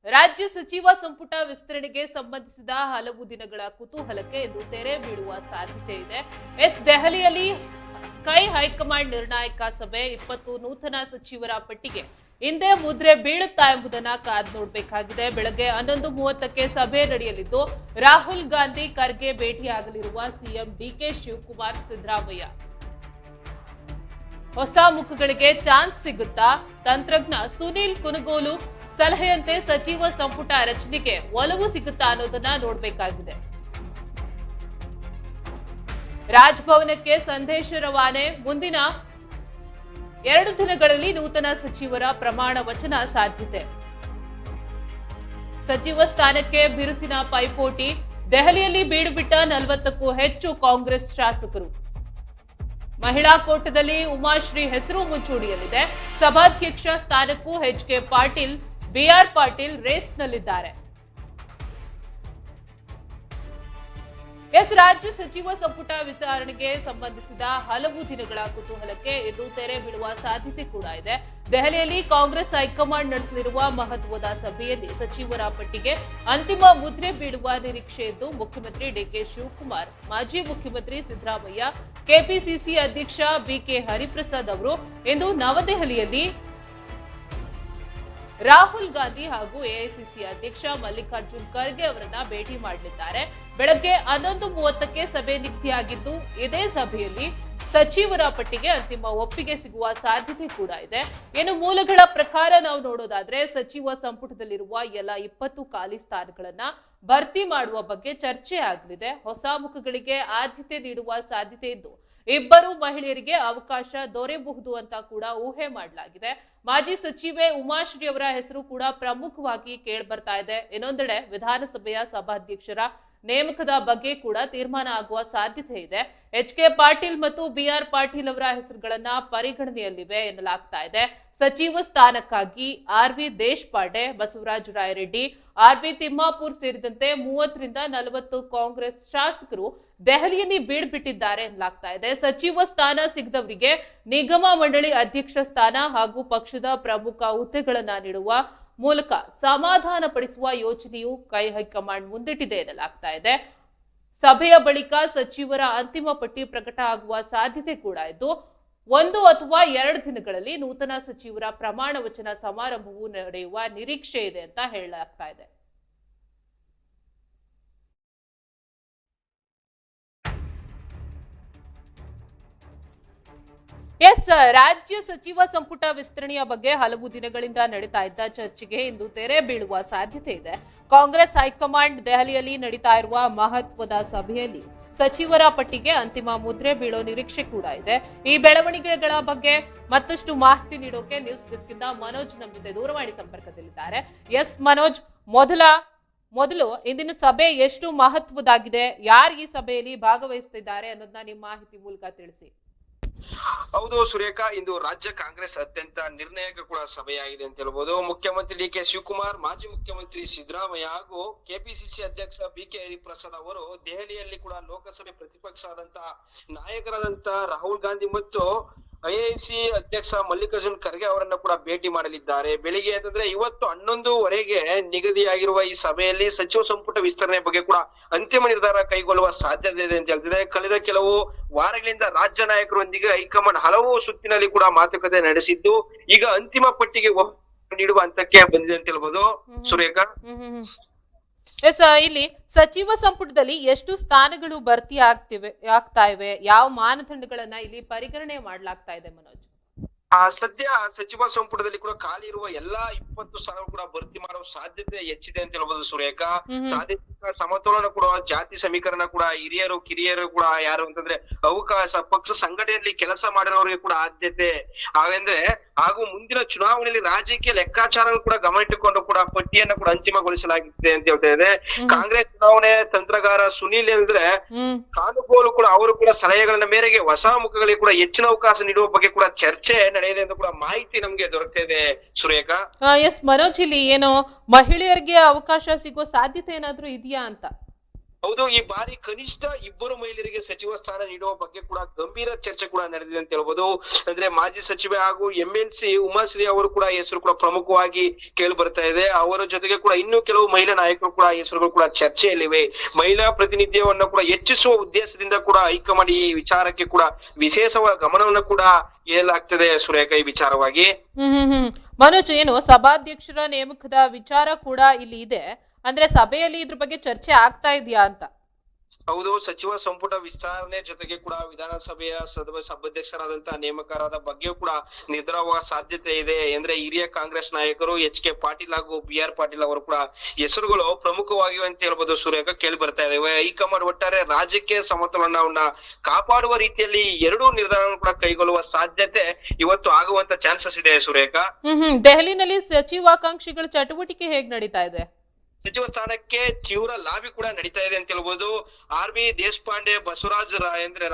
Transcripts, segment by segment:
ರಾಜ್ಯ ಸಚಿವ ಸಂಪುಟ ವಿಸ್ತರಣೆಗೆ ಸಂಬಂಧಿಸಿದ ಹಲವು ದಿನಗಳ ಕುತೂಹಲಕ್ಕೆ ಇಂದು ತೆರೆ ಬೀಳುವ ಸಾಧ್ಯತೆ ಇದೆ. ದೆಹಲಿಯಲ್ಲಿ ಹೈಕಮಾಂಡ್ ನಿರ್ಣಾಯಕ ಸಭೆ 20 ನೂತನ ಸಚಿವರ ಪಟ್ಟಿಗೆ ಹಿಂದೆ ಮುದ್ರೆ ಬೀಳುತ್ತಾ ಎಂಬುದನ್ನ ಕಾದು ನೋಡಬೇಕಾಗಿದೆ. ಬೆಳಗ್ಗೆ 11:30ಕ್ಕೆ ಸಭೆ ನಡೆಯಲಿದ್ದು ರಾಹುಲ್ ಗಾಂಧಿ ಖರ್ಗೆ ಭೇಟಿಯಾಗಲಿರುವ ಸಿಎಂ ಡಿಕೆ ಶಿವಕುಮಾರ್ ಸಿದ್ದರಾಮಯ್ಯ ಹೊಸ ಮುಖಗಳಿಗೆ ಚಾನ್ಸ್ ಸಿಗುತ್ತಾ? ತಂತ್ರಜ್ಞ ಸುನೀಲ್ ಕುನಗೋಲು ಸಲಹೆಯಂತೆ ಸಚಿವ ಸಂಪುಟ ರಚನೆಗೆ ಒಲವು ಸಿಗುತ್ತಾ ಅನ್ನೋದನ್ನ ನೋಡಬೇಕಾಗಿದೆ. ರಾಜಭವನಕ್ಕೆ ಸಂದೇಶ ರವಾನೆ. ಮುಂದಿನ 2 ದಿನಗಳಲ್ಲಿ ನೂತನ ಸಚಿವರ ಪ್ರಮಾಣ ವಚನ ಸಾಧ್ಯತೆ. ಸಚಿವ ಸ್ಥಾನಕ್ಕೆ ಬಿರುಸಿನ ಪೈಪೋಟಿ. ದೆಹಲಿಯಲ್ಲಿ ಬೀಡುಬಿಟ್ಟ 40ಕ್ಕೂ ಹೆಚ್ಚು ಕಾಂಗ್ರೆಸ್ ಶಾಸಕರು. ಮಹಿಳಾ ಕೋಟದಲ್ಲಿ ಉಮಾಶ್ರೀ ಹೆಸರು ಮುಂಚೂಣಿಯಲ್ಲಿದೆ. ಸಭಾಧ್ಯಕ್ಷ ಸ್ಥಾನಕ್ಕೂ ಎಚ್.ಕೆ. ಪಾಟೀಲ್, ಬಿ.ಆರ್. ಪಾಟೀಲ್ ರೇಸ್ನಲ್ಲಿದ್ದಾರೆ. ರಾಜ್ಯ ಸಚಿವ ಸಂಪುಟ ವಿಸ್ತರಣೆಗೆ ಸಂಬಂಧಿಸಿದ ಹಲವು ದಿನಗಳ ಕುತೂಹಲಕ್ಕೆ ಇದು ತೆರೆ ಬೀಳುವ ಸಾಧ್ಯತೆ ಕೂಡ ಇದೆ. ದೆಹಲಿಯಲ್ಲಿ ಕಾಂಗ್ರೆಸ್ ಹೈಕಮಾಂಡ್ ನಡೆಸಲಿರುವ ಮಹತ್ವದ ಸಭೆಯಲ್ಲಿ ಸಚಿವರ ಪಟ್ಟಿಗೆ ಅಂತಿಮ ಮುದ್ರೆ ಬೀಳುವ ನಿರೀಕ್ಷೆ ಇದ್ದು ಮುಖ್ಯಮಂತ್ರಿ ಡಿಕೆ ಶಿವಕುಮಾರ್, ಮಾಜಿ ಮುಖ್ಯಮಂತ್ರಿ ಸಿದ್ದರಾಮಯ್ಯ, ಕೆಪಿಸಿಸಿ ಅಧ್ಯಕ್ಷ ಬಿಕೆ ಹರಿಪ್ರಸಾದ್ ಅವರು ಇಂದು ನವದೆಹಲಿಯಲ್ಲಿ ರಾಹುಲ್ ಗಾಂಧಿ ಹಾಗೂ ಎಐಸಿಸಿ ಅಧ್ಯಕ್ಷ ಮಲ್ಲಿಕಾರ್ಜುನ್ ಖರ್ಗೆ ಅವರನ್ನ ಭೇಟಿ ಮಾಡಲಿದ್ದಾರೆ. ಬೆಳಗ್ಗೆ 11:30ಕ್ಕೆ ಸಭೆ ನಿಗದಿಯಾಗಿದ್ದು ಇದೇ ಸಭೆಯಲ್ಲಿ ಸಚಿವರ ಪಟ್ಟಿಗೆ ಅಂತಿಮ ಒಪ್ಪಿಗೆ ಸಿಗುವ ಸಾಧ್ಯತೆ ಕೂಡ ಇದೆ. ಇನ್ನು ಮೂಲಗಳ ಪ್ರಕಾರ ನಾವು ನೋಡೋದಾದ್ರೆ ಸಚಿವ ಸಂಪುಟದಲ್ಲಿರುವ ಎಲ್ಲ 20 ಖಾಲಿ ಸ್ಥಾನಗಳನ್ನ ಭರ್ತಿ ಮಾಡುವ ಬಗ್ಗೆ ಚರ್ಚೆ ಆಗಲಿದೆ. ಹೊಸ ಮುಖಗಳಿಗೆ ಆದ್ಯತೆ ನೀಡುವ ಸಾಧ್ಯತೆ ಇದ್ದು 2 ಮಹಿಳೆಯರಿಗೆ ಅವಕಾಶ ದೊರೆಯಬಹುದು ಅಂತ ಕೂಡ ಊಹೆ ಮಾಡಲಾಗಿದೆ. ಮಾಜಿ ಸಚಿವೆ ಉಮಾಶ್ರೀ ಅವರ ಹೆಸರು ಕೂಡ ಪ್ರಮುಖವಾಗಿ ಕೇಳಿಬರ್ತಾ ಇದೆ. ಇನ್ನೊಂದೆಡೆ ವಿಧಾನಸಭೆಯ ಸಭಾಧ್ಯಕ್ಷರ ನೇಮಕದ ಬಗ್ಗೆ ಕೂಡ ತೀರ್ಮಾನ ಆಗುವ ಸಾಧ್ಯತೆ ಇದೆ. ಎಚ್.ಕೆ. ಪಾಟೀಲ್ ಮತ್ತು ಬಿ.ಆರ್. ಪಾಟೀಲ್ ಅವರ ಹೆಸರುಗಳನ್ನ ಪರಿಗಣನೆಯಲ್ಲಿವೆ ಎನ್ನಲಾಗ್ತಾ ಇದೆ. ಸಚಿವ ಸ್ಥಾನಕ್ಕಾಗಿ ಆರ್.ವಿ. ದೇಶಪಾಂಡೆ, ಬಸವರಾಜ ರಾಯರೆಡ್ಡಿ, ಆರ್.ಬಿ. ತಿಮ್ಮಾಪುರ್ ಸೇರಿದಂತೆ 30ರಿಂದ 40 ಕಾಂಗ್ರೆಸ್ ಶಾಸಕರು ದೆಹಲಿಯಲ್ಲಿ ಬೀಡ್ಬಿಟ್ಟಿದ್ದಾರೆ ಎನ್ನಲಾಗ್ತಾ ಇದೆ. ಸಚಿವ ಸ್ಥಾನ ಸಿಗದವರಿಗೆ ನಿಗಮ ಮಂಡಳಿ ಅಧ್ಯಕ್ಷ ಸ್ಥಾನ ಹಾಗೂ ಪಕ್ಷದ ಪ್ರಮುಖ ಹುದ್ದೆಗಳನ್ನ ನೀಡುವ ಮೂಲಕ ಸಮಾಧಾನ ಪಡಿಸುವ ಯೋಜನೆಯು ಹೈಕಮಾಂಡ್ ಮುಂದಿಟ್ಟಿದೆ ಎನ್ನಲಾಗ್ತಾ ಇದೆ. ಸಭೆಯ ಬಳಿಕ ಸಚಿವರ ಅಂತಿಮ ಪಟ್ಟಿ ಪ್ರಕಟ ಆಗುವ ಸಾಧ್ಯತೆ ಕೂಡ ಇದ್ದು 1 ಅಥವಾ 2 ದಿನಗಳಲ್ಲಿ ನೂತನ ಸಚಿವರ ಪ್ರಮಾಣ ವಚನ ಸಮಾರಂಭವು ನಡೆಯುವ ನಿರೀಕ್ಷೆ ಇದೆ ಅಂತ ಹೇಳಲಾಗ್ತಾ ಇದೆ. ರಾಜ್ಯ ಸಚಿವ ಸಂಪುಟ ವಿಸ್ತರಣೆಯ ಬಗ್ಗೆ ಹಲವು ದಿನಗಳಿಂದ ನಡೀತಾ ಇದ್ದ ಚರ್ಚೆಗೆ ಇಂದು ತೆರೆ ಬೀಳುವ ಸಾಧ್ಯತೆ ಇದೆ. ಕಾಂಗ್ರೆಸ್ ಹೈಕಮಾಂಡ್ ದೆಹಲಿಯಲ್ಲಿ ನಡೀತಾ ಇರುವ ಮಹತ್ವದ ಸಭೆಯಲ್ಲಿ ಸಚಿವರ ಪಟ್ಟಿಗೆ ಅಂತಿಮ ಮುದ್ರೆ ಬೀಳೋ ನಿರೀಕ್ಷೆ ಕೂಡ ಇದೆ. ಈ ಬೆಳವಣಿಗೆಗಳ ಬಗ್ಗೆ ಮತ್ತಷ್ಟು ಮಾಹಿತಿ ನೀಡೋಕೆ ನ್ಯೂಸ್ ಡೆಸ್ಕ್ ಇಂದ ಮನೋಜ್ ನಮ್ಮ ಜೊತೆ ದೂರವಾಣಿ ಸಂಪರ್ಕದಲ್ಲಿದ್ದಾರೆ. ಮನೋಜ್, ಮೊದಲು ಇಂದಿನ ಸಭೆ ಎಷ್ಟು ಮಹತ್ವದಾಗಿದೆ, ಯಾರು ಈ ಸಭೆಯಲ್ಲಿ ಭಾಗವಹಿಸುತ್ತಿದ್ದಾರೆ ಅನ್ನೋದನ್ನ ನಿಮ್ಮ ಮಾಹಿತಿ ಮೂಲಕ ತಿಳಿಸಿ. ಹೌದು ಸುರೇಖಾ, ಇಂದು ರಾಜ್ಯ ಕಾಂಗ್ರೆಸ್ ಅತ್ಯಂತ ನಿರ್ಣಾಯಕ ಕೂಡ ಸಭೆಯಾಗಿದೆ ಅಂತ ಹೇಳ್ಬೋದು. ಮುಖ್ಯಮಂತ್ರಿ ಡಿಕೆ ಶಿವಕುಮಾರ್, ಮಾಜಿ ಮುಖ್ಯಮಂತ್ರಿ ಸಿದ್ದರಾಮಯ್ಯ ಹಾಗೂ ಕೆಪಿಸಿಸಿ ಅಧ್ಯಕ್ಷ ಬಿಕೆ ಹರಿಪ್ರಸಾದ್ ಅವರು ದೆಹಲಿಯಲ್ಲಿ ಕೂಡ ಲೋಕಸಭೆ ಪ್ರತಿಪಕ್ಷ ಆದಂತಹ ನಾಯಕರಾದಂತಹ ರಾಹುಲ್ ಗಾಂಧಿ ಮತ್ತು ಐಐಸಿ ಅಧ್ಯಕ್ಷ ಮಲ್ಲಿಕಾರ್ಜುನ್ ಖರ್ಗೆ ಅವರನ್ನ ಕೂಡ ಭೇಟಿ ಮಾಡಲಿದ್ದಾರೆ. ಬೆಳಿಗ್ಗೆ ಅಂತಂದ್ರೆ ಇವತ್ತು 11:15ಕ್ಕೆ ನಿಗದಿಯಾಗಿರುವ ಈ ಸಭೆಯಲ್ಲಿ ಸಚಿವ ಸಂಪುಟ ವಿಸ್ತರಣೆ ಬಗ್ಗೆ ಕೂಡ ಅಂತಿಮ ನಿರ್ಧಾರ ಕೈಗೊಳ್ಳುವ ಸಾಧ್ಯತೆ ಇದೆ ಅಂತ ಹೇಳ್ತಿದೆ. ಕಳೆದ ಕೆಲವು ವಾರಗಳಿಂದ ರಾಜ್ಯ ನಾಯಕರೊಂದಿಗೆ ಹೈಕಮಾಂಡ್ ಹಲವು ಸುತ್ತಿನಲ್ಲಿ ಕೂಡ ಮಾತುಕತೆ ನಡೆಸಿದ್ದು ಈಗ ಅಂತಿಮ ಪಟ್ಟಿಗೆ ನೀಡುವ ಹಂತಕ್ಕೆ ಬಂದಿದೆ ಅಂತ ಹೇಳ್ಬೋದು ಸುರೇಖಾ. ಇಲ್ಲಿ ಸಚಿವ ಸಂಪುಟದಲ್ಲಿ ಎಷ್ಟು ಸ್ಥಾನಗಳು ಭರ್ತಿ ಆಗ್ತಾ ಇವೆ, ಯಾವ ಮಾನದಂಡಗಳನ್ನ ಇಲ್ಲಿ ಪರಿಗಣನೆ ಮಾಡಲಾಗ್ತಾ ಇದೆ ಮನೋಜ್? ಸದ್ಯ ಸಚಿವ ಸಂಪುಟದಲ್ಲಿ ಕೂಡ ಖಾಲಿ ಇರುವ ಎಲ್ಲಾ 20 ಸ್ಥಾನಗಳು ಕೂಡ ಭರ್ತಿ ಮಾಡುವ ಸಾಧ್ಯತೆ ಹೆಚ್ಚಿದೆ ಅಂತ ಹೇಳ್ಬೋದು ಸುರೇಖಾ. ಪ್ರಾದೇಶಿಕ ಸಮತೋಲನ ಕೂಡ, ಜಾತಿ ಸಮೀಕರಣ ಕೂಡ, ಹಿರಿಯರು ಕಿರಿಯರು ಕೂಡ ಯಾರು ಅಂತಂದ್ರೆ ಅವಕಾಶ, ಪಕ್ಷ ಸಂಘಟನೆಯಲ್ಲಿ ಕೆಲಸ ಮಾಡಿರೋರಿಗೆ ಕೂಡ ಆದ್ಯತೆ ಹಾಗೂ ಮುಂದಿನ ಚುನಾವಣೆಯಲ್ಲಿ ರಾಜಕೀಯ ಲೆಕ್ಕಾಚಾರಗಳು ಕೂಡ ಗಮನಿಟ್ಟುಕೊಂಡು ಕೂಡ ಪಟ್ಟಿಯನ್ನು ಕೂಡ ಅಂತಿಮಗೊಳಿಸಲಾಗಿದೆ ಅಂತ ಹೇಳ್ತಾ ಇದೆ. ಕಾಂಗ್ರೆಸ್ ಚುನಾವಣೆ ತಂತ್ರಗಾರ ಸುನೀಲ್ ಕಾನುಗೋಲು ಕೂಡ ಅವರು ಕೂಡ ಸಲಹೆಗಳ ಮೇರೆಗೆ ಹೊಸ ಮುಖಗಳಿಗೆ ಕೂಡ ಹೆಚ್ಚಿನ ಅವಕಾಶ ನೀಡುವ ಬಗ್ಗೆ ಕೂಡ ಚರ್ಚೆ ನಡೆಯಿದೆ ಅಂತ ಕೂಡ ಮಾಹಿತಿ ನಮ್ಗೆ ದೊರಕ್ತಾ ಇದೆ ಸುರೇಖಾ. ಮನೋಜ್, ಇಲ್ಲಿ ಏನು ಮಹಿಳೆಯರಿಗೆ ಅವಕಾಶ ಸಿಗುವ ಸಾಧ್ಯತೆ ಏನಾದ್ರೂ ಇದೆಯಾ ಅಂತ? ಹೌದು, ಈ ಬಾರಿ ಕನಿಷ್ಠ ಇಬ್ಬರು ಮಹಿಳೆಯರಿಗೆ ಸಚಿವ ಸ್ಥಾನ ನೀಡುವ ಬಗ್ಗೆ ಕೂಡ ಗಂಭೀರ ಚರ್ಚೆ ಕೂಡ ನಡೆದಿದೆ ಅಂತ ಹೇಳ್ಬೋದು. ಅಂದ್ರೆ ಮಾಜಿ ಸಚಿವೆ ಹಾಗೂ MLC ಉಮಾಶ್ರೀ ಅವರು ಕೂಡ ಹೆಸರು ಕೂಡ ಪ್ರಮುಖವಾಗಿ ಕೇಳಿ ಬರ್ತಾ ಇದೆ. ಅವರ ಜೊತೆಗೆ ಕೂಡ ಇನ್ನೂ ಕೆಲವು ಮಹಿಳಾ ನಾಯಕರು ಕೂಡ ಹೆಸರುಗಳು ಕೂಡ ಚರ್ಚೆಯಲ್ಲಿವೆ. ಮಹಿಳಾ ಪ್ರಾತಿನಿಧ್ಯವನ್ನ ಕೂಡ ಹೆಚ್ಚಿಸುವ ಉದ್ದೇಶದಿಂದ ಕೂಡ ಹೈಕಮಾಂಡ್ ಈ ವಿಚಾರಕ್ಕೆ ಕೂಡ ವಿಶೇಷವಾದ ಗಮನವನ್ನು ಕೂಡ ಏಲಾಗ್ತದೆ ಸುರೇಖಾ ಈ ವಿಚಾರವಾಗಿ. ಮನೋಜ್, ಏನು ಸಭಾಧ್ಯಕ್ಷರ ನೇಮಕದ ವಿಚಾರ ಕೂಡ ಇಲ್ಲಿ ಇದೆ, ಅಂದ್ರೆ ಸಭೆಯಲ್ಲಿ ಇದ್ರ ಬಗ್ಗೆ ಚರ್ಚೆ ಆಗ್ತಾ ಇದೆಯಾ ಅಂತ? ಹೌದು, ಸಚಿವ ಸಂಪುಟ ವಿಸ್ತರಣೆ ಜೊತೆಗೆ ಕೂಡ ವಿಧಾನಸಭೆಯ ಸಭಾಧ್ಯಕ್ಷರಾದಂತಹ ನೇಮಕರಾದ ಬಗ್ಗೆ ಕೂಡ ನಿರ್ಧಾರವಾಗುವ ಸಾಧ್ಯತೆ ಇದೆ. ಅಂದ್ರೆ ಹಿರಿಯ ಕಾಂಗ್ರೆಸ್ ನಾಯಕರು HK ಪಾಟೀಲ್ ಹಾಗೂ BR ಪಾಟೀಲ್ ಅವರು ಕೂಡ ಹೆಸರುಗಳು ಪ್ರಮುಖವಾಗಿವೆ ಅಂತ ಹೇಳ್ಬೋದು ಸುರೇಖಾ, ಕೇಳಿ ಬರ್ತಾ ಇದಾವೆ. ಹೈಕಮಾಂಡ್ ಒಟ್ಟಾರೆ ರಾಜಕೀಯ ಸಮತೋಲನವನ್ನ ಕಾಪಾಡುವ ರೀತಿಯಲ್ಲಿ ಎರಡೂ ನಿರ್ಧಾರವನ್ನು ಕೂಡ ಕೈಗೊಳ್ಳುವ ಸಾಧ್ಯತೆ ಇವತ್ತು ಆಗುವಂತ ಚಾನ್ಸಸ್ ಇದೆ ಸುರೇಖಾ. ದೆಹಲಿನಲ್ಲಿ ಸಚಿವಾಕಾಂಕ್ಷಿಗಳ ಚಟುವಟಿಕೆ ಹೇಗ್ ನಡೀತಾ ಇದೆ? ಸಚಿವ ಸ್ಥಾನಕ್ಕೆ ತೀವ್ರ ಲಾಬಿ ಕೂಡ ನಡೀತಾ ಇದೆ ಅಂತ ಹೇಳ್ಬೋದು. RB ದೇಶಪಾಂಡೆ, ಬಸವರಾಜ್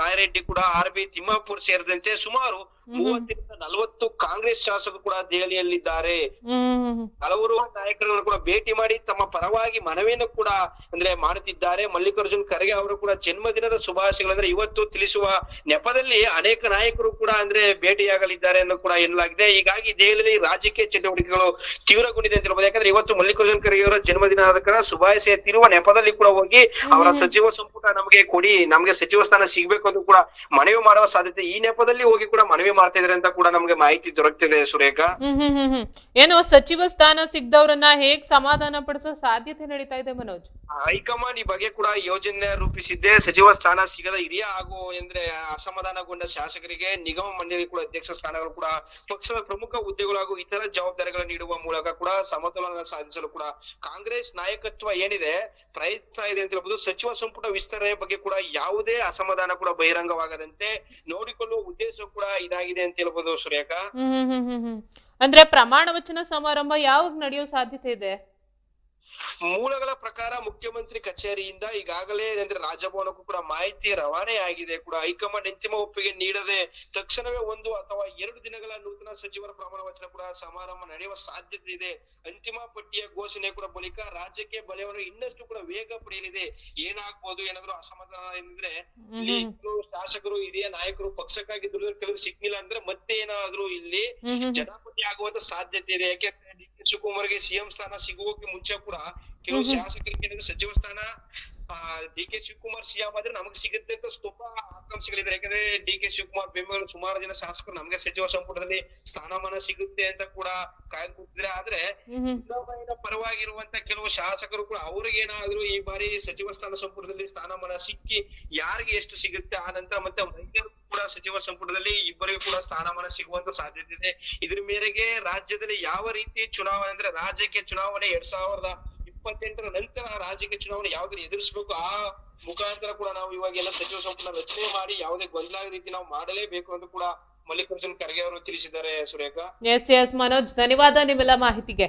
ರಾಯರೆಡ್ಡಿ ಕೂಡ, RB ತಿಮ್ಮಾಪುರ್ ಸೇರಿದಂತೆ ಸುಮಾರು 30ರಿಂದ 40 ಕಾಂಗ್ರೆಸ್ ಶಾಸಕರು ಕೂಡ ದೆಹಲಿಯಲ್ಲಿದ್ದಾರೆ. ಹಲವರು ನಾಯಕರನ್ನು ಕೂಡ ಭೇಟಿ ಮಾಡಿ ತಮ್ಮ ಪರವಾಗಿ ಮನವಿಯನ್ನು ಕೂಡ ಮಾಡುತ್ತಿದ್ದಾರೆ. ಮಲ್ಲಿಕಾರ್ಜುನ್ ಖರ್ಗೆ ಅವರು ಕೂಡ ಜನ್ಮದಿನದ ಶುಭಾಶಯಗಳಂದ್ರೆ ಇವತ್ತು ತಿಳಿಸುವ ನೆಪದಲ್ಲಿ ಅನೇಕ ನಾಯಕರು ಕೂಡ ಭೇಟಿಯಾಗಲಿದ್ದಾರೆ ಅನ್ನೋ ಕೂಡ ಎನ್ನಲಾಗಿದೆ. ಹೀಗಾಗಿ ದೆಹಲಿಯಲ್ಲಿ ರಾಜಕೀಯ ಚಟುವಟಿಕೆಗಳು ತೀವ್ರಗೊಂಡಿದೆ ಅಂತ ಹೇಳ್ಬೋದು. ಯಾಕಂದ್ರೆ ಇವತ್ತು ಮಲ್ಲಿಕಾರ್ಜುನ್ ಖರ್ಗೆ ಅವರ ಜನ್ಮದಿನ ಆದ ಕಾರಣ ಶುಭಾಶಯ ತಿರುವ ನೆಪದಲ್ಲಿ ಕೂಡ ಹೋಗಿ ಅವರ ಸಚಿವ ಸಂಪುಟ ನಮಗೆ ಕೊಡಿ, ನಮ್ಗೆ ಸಚಿವ ಸ್ಥಾನ ಸಿಗ್ಬೇಕು ಅಂತ ಕೂಡ ಮನವಿ ಮಾಡುವ ಸಾಧ್ಯತೆ ಈ ನೆಪದಲ್ಲಿ ಹೋಗಿ ಕೂಡ ಮನವಿ ಮಾಡ್ತಾ ಇದಾರೆ ಅಂತ ಕೂಡ ನಮ್ಗೆ ಮಾಹಿತಿ ದೊರಕ್ತಿದೆ ಸುರೇಖಾ. ಏನು ಸಚಿವ ಸ್ಥಾನ ಸಿಗ್ದವ್ರನ್ನ ಹೇಗ್ ಸಮಾಧಾನ ಪಡಿಸೋ ಸಾಧ್ಯತೆ ನಡೀತಾ ಇದೆ ಮನೋಜ್? ಹೈಕಮಾಂಡ್ ಈ ಬಗ್ಗೆ ಕೂಡ ಯೋಜನೆ ರೂಪಿಸಿದ್ದೆ. ಸಚಿವ ಸ್ಥಾನ ಸಿಗದ ಹಿರಿಯ ಹಾಗೂ ಅಸಮಾಧಾನಗೊಂಡ ಶಾಸಕರಿಗೆ ನಿಗಮ ಮಂಡಳಿ ಕೂಡ ಅಧ್ಯಕ್ಷ ಸ್ಥಾನಗಳು ಕೂಡ ಪಕ್ಷದ ಪ್ರಮುಖ ಹುದ್ದೆಗಳು ಹಾಗೂ ಇತರ ಜವಾಬ್ದಾರಿಗಳನ್ನು ನೀಡುವ ಮೂಲಕ ಕೂಡ ಸಮತೋಲನ ಸಾಧಿಸಲು ಕೂಡ ಕಾಂಗ್ರೆಸ್ ನಾಯಕತ್ವ ಏನಿದೆ ಪ್ರಯತ್ನ ಇದೆ ಅಂತ ಹೇಳ್ಬೋದು. ಸಚಿವ ಸಂಪುಟ ವಿಸ್ತರಣೆ ಬಗ್ಗೆ ಕೂಡ ಯಾವುದೇ ಅಸಮಾಧಾನ ಕೂಡ ಬಹಿರಂಗವಾಗದಂತೆ ನೋಡಿಕೊಳ್ಳುವ ಉದ್ದೇಶ ಕೂಡ ಇದಾಗಿದೆ ಅಂತ ಹೇಳ್ಬೋದು ಸುರೇಖಾ. ಅಂದ್ರೆ ಪ್ರಮಾಣ ವಚನ ಸಮಾರಂಭ ಯಾವಾಗ ನಡೆಯೋ ಸಾಧ್ಯತೆ ಇದೆ? ಮೂಲಗಳ ಪ್ರಕಾರ ಮುಖ್ಯಮಂತ್ರಿ ಕಚೇರಿಯಿಂದ ಈಗಾಗಲೇ ರಾಜಭವನಕ್ಕೂ ಕೂಡ ಮಾಹಿತಿ ರವಾನೆ ಆಗಿದೆ ಕೂಡ. ಹೈಕಮಾಂಡ್ ಅಂತಿಮ ಒಪ್ಪಿಗೆ ನೀಡದೆ ತಕ್ಷಣವೇ 1 ಅಥವಾ 2 ದಿನಗಳ ನೂತನ ಸಚಿವರ ಪ್ರಮಾಣ ವಚನ ಕೂಡ ಸಮಾರಂಭ ನಡೆಯುವ ಸಾಧ್ಯತೆ ಇದೆ. ಅಂತಿಮ ಪಟ್ಟಿಯ ಘೋಷಣೆ ಕೂಡ ಬಳಿಕ ರಾಜ್ಯಕ್ಕೆ ಬಲವನ್ನು ಇನ್ನಷ್ಟು ಕೂಡ ವೇಗ ಪಡೆಯಲಿದೆ. ಏನಾಗ್ಬೋದು, ಏನಾದ್ರು ಅಸಮಾಧಾನ ಇಲ್ಲಿ ಶಾಸಕರು ಹಿರಿಯ ನಾಯಕರು ಪಕ್ಷಕ್ಕಾಗಿ ದುಡಿದ ಕೆಲವರು ಸಿಗ್ಲಿಲ್ಲ ಅಂದ್ರೆ ಮತ್ತೆ ಏನಾದ್ರು ಇಲ್ಲಿ ಜನಾಪತಿ ಆಗುವಂತ ಸಾಧ್ಯತೆ ಇದೆ. ಯಾಕೆಂದ್ರೆ DK ಶಿವಕುಮಾರ್ಗೆ CM ಸ್ಥಾನ ಸಿಗುವಕ್ಕೆ ಮುಂಚೆ ಕೂಡ ಕೆಲವು ಶಾಸಕರಿಗೆ ಸಚಿವ ಸ್ಥಾನ DK ಶಿವಕುಮಾರ್ CM ಆದ್ರೆ ನಮಗ್ ಸಿಗುತ್ತೆ ಅಂತ ತುಂಬಾ ಆಕಾಂಕ್ಷೆಗಳಿದೆ. ಯಾಕಂದ್ರೆ DK ಶಿವಕುಮಾರ್ ಬೆಂಬಲ ಸುಮಾರು ಜನ ಶಾಸಕರು ನಮ್ಗೆ ಸಚಿವ ಸಂಪುಟದಲ್ಲಿ ಸ್ಥಾನಮಾನ ಸಿಗುತ್ತೆ ಅಂತ ಕೂಡ ಕಾಯ್ದುಕೊಂಡಿದ್ರೆ. ಆದ್ರೆ ಸಿದ್ದರಾಮಯ್ಯನ ಪರವಾಗಿರುವಂತ ಕೆಲವು ಶಾಸಕರು ಕೂಡ ಅವ್ರಿಗೆ ಏನಾದ್ರು ಈ ಬಾರಿ ಸಚಿವ ಸ್ಥಾನ ಸಂಪುಟದಲ್ಲಿ ಸ್ಥಾನಮಾನ ಸಿಕ್ಕಿ ಯಾರಿಗೆ ಎಷ್ಟು ಸಿಗುತ್ತೆ ಆ ನಂತರ ಮತ್ತೆ ಮಹಿಳೆಯರು ಕೂಡ ಸಚಿವ ಸಂಪುಟದಲ್ಲಿ ಇಬ್ಬರಿಗೂ ಕೂಡ ಸ್ಥಾನಮಾನ ಸಿಗುವಂತ ಸಾಧ್ಯತೆ ಇದೆ. ಇದ್ರ ಮೇರೆಗೆ ರಾಜ್ಯದಲ್ಲಿ ಯಾವ ರೀತಿ ಚುನಾವಣೆ ರಾಜ್ಯಕ್ಕೆ ಚುನಾವಣೆ 2028 ನಂತರ ರಾಜ್ಯಕ್ಕೆ ಚುನಾವಣೆ ಯಾವ್ದು ಎದುರಿಸಬೇಕು ಆ ಮುಖಾಂತರ ಕೂಡ ನಾವು ಇವಾಗೆಲ್ಲ ಸಚಿವ ಸಂಪುಟ ರಚನೆ ಮಾಡಿ ಯಾವುದೇ ಗೊಂದಲ ರೀತಿ ನಾವು ಮಾಡಲೇಬೇಕು ಅಂತ ಕೂಡ ಮಲ್ಲಿಕಾರ್ಜುನ್ ಖರ್ಗೆ ಅವರು ತಿಳಿಸಿದ್ದಾರೆ ಸುರೇಖಾ. ಎಸ್ ಮನೋಜ್, ಧನ್ಯವಾದ ನಿಮ್ಮೆಲ್ಲ ಮಾಹಿತಿಗೆ.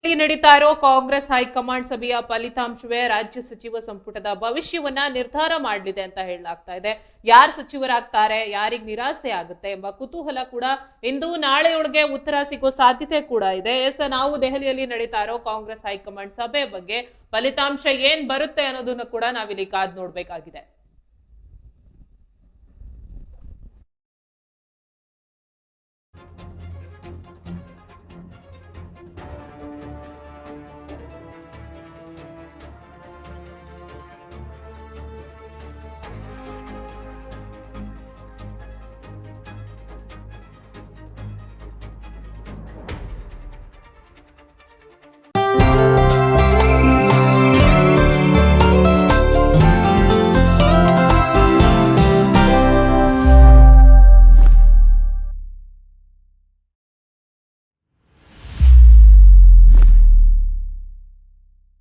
ನಡೀತಾ ಇರೋ ಕಾಂಗ್ರೆಸ್ ಹೈಕಮಾಂಡ್ ಸಭೆಯ ಫಲಿತಾಂಶವೇ ರಾಜ್ಯ ಸಚಿವ ಸಂಪುಟದ ಭವಿಷ್ಯವನ್ನ ನಿರ್ಧಾರ ಮಾಡಲಿದೆ ಅಂತ ಹೇಳಲಾಗ್ತಾ ಇದೆ. ಯಾರು ಸಚಿವರಾಗ್ತಾರೆ, ಯಾರಿಗ್ ನಿರಾಸೆ ಆಗುತ್ತೆ ಎಂಬ ಕುತೂಹಲ ಕೂಡ ಇಂದು ನಾಳೆಯೊಳಗೆ ಉತ್ತರ ಸಿಗೋ ಸಾಧ್ಯತೆ ಕೂಡ ಇದೆ. ನಾವು ದೆಹಲಿಯಲ್ಲಿ ನಡೀತಾ ಇರೋ ಕಾಂಗ್ರೆಸ್ ಹೈಕಮಾಂಡ್ ಸಭೆ ಬಗ್ಗೆ ಫಲಿತಾಂಶ ಏನ್ ಬರುತ್ತೆ ಅನ್ನೋದನ್ನ ಕೂಡ ನಾವಿಲ್ಲಿ ಕಾದ್ ನೋಡ್ಬೇಕಾಗಿದೆ.